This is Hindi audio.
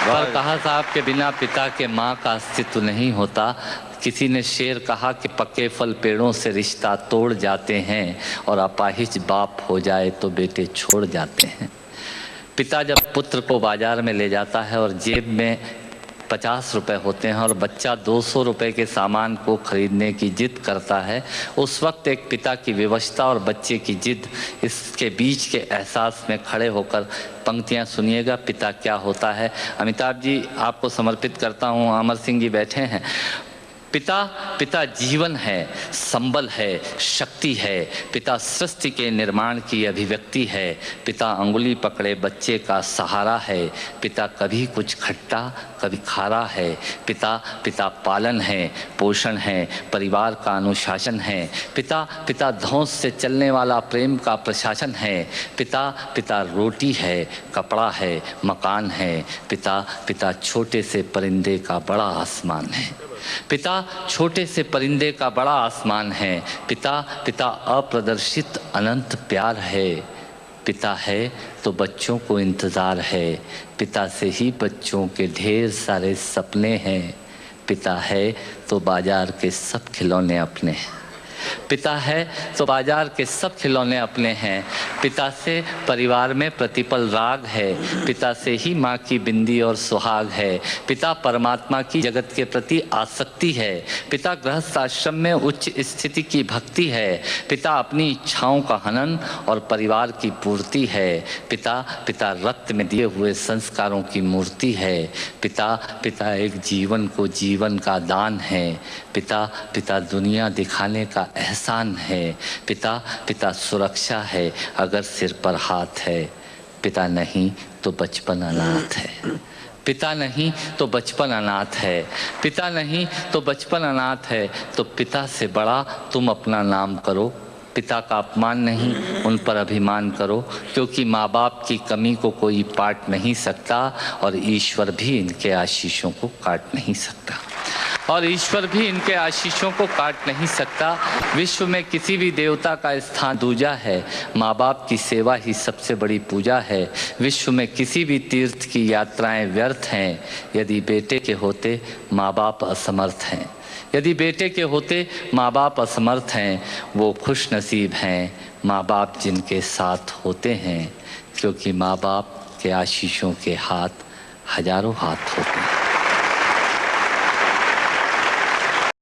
पर कहा साहब के बिना पिता के माँ का अस्तित्व नहीं होता। किसी ने शेर कहा कि पक्के फल पेड़ों से रिश्ता तोड़ जाते हैं और अपाहिज बाप हो जाए तो बेटे छोड़ जाते हैं। पिता जब पुत्र को बाजार में ले जाता है और जेब में 50 रुपए होते हैं और बच्चा 200 रुपए के सामान को खरीदने की जिद करता है, उस वक्त एक पिता की विवशता और बच्चे की जिद, इसके बीच के एहसास में खड़े होकर पंक्तियां सुनिएगा। पिता क्या होता है। अमिताभ जी आपको समर्पित करता हूं। अमर सिंह जी बैठे हैं। पिता जीवन है, संबल है, शक्ति है। पिता सृष्टि के निर्माण की अभिव्यक्ति है। पिता अंगुली पकड़े बच्चे का सहारा है। पिता कभी कुछ खट्टा कभी खारा है। पिता पालन है, पोषण है, परिवार का अनुशासन है। पिता धौंस से चलने वाला प्रेम का प्रशासन है। पिता रोटी है, कपड़ा है, मकान है। पिता छोटे से परिंदे का बड़ा आसमान है। पिता छोटे से परिंदे का बड़ा आसमान है। पिता अप्रदर्शित अनंत प्यार है। पिता है तो बच्चों को इंतज़ार है। पिता से ही बच्चों के ढेर सारे सपने हैं। पिता है तो बाजार के सब खिलौने अपने हैं। पिता है तो बाजार के सब खिलौने अपने हैं। पिता से परिवार में प्रतिपल राग है। पिता से ही माँ की बिंदी और सुहाग है। पिता परमात्मा की जगत के प्रति आसक्ति है। पिता गृहस्थ आश्रम में उच्च स्थिति की भक्ति है। पिता अपनी इच्छाओं का हनन और परिवार की पूर्ति है। पिता रक्त में दिए हुए संस्कारों की मूर्ति है। पिता एक जीवन को जीवन का दान है। पिता दुनिया दिखाने का एहसान है। पिता सुरक्षा है अगर सिर पर हाथ है। पिता नहीं तो बचपन अनाथ है। पिता नहीं तो बचपन अनाथ है। पिता नहीं तो बचपन अनाथ है। तो पिता से बड़ा तुम अपना नाम करो। पिता का अपमान नहीं, उन पर अभिमान करो, क्योंकि माँ बाप की कमी को कोई पाट नहीं सकता और ईश्वर भी इनके आशीषों को काट नहीं सकता। विश्व में किसी भी देवता का स्थान दूजा है। माँ बाप की सेवा ही सबसे बड़ी पूजा है। विश्व में किसी भी तीर्थ की यात्राएं व्यर्थ हैं यदि बेटे के होते माँ बाप असमर्थ हैं। यदि बेटे के होते माँ बाप असमर्थ हैं, वो खुश नसीब हैं माँ बाप जिनके साथ होते हैं, क्योंकि माँ बाप के आशीषों के हाथ हजारों हाथ होते हैं।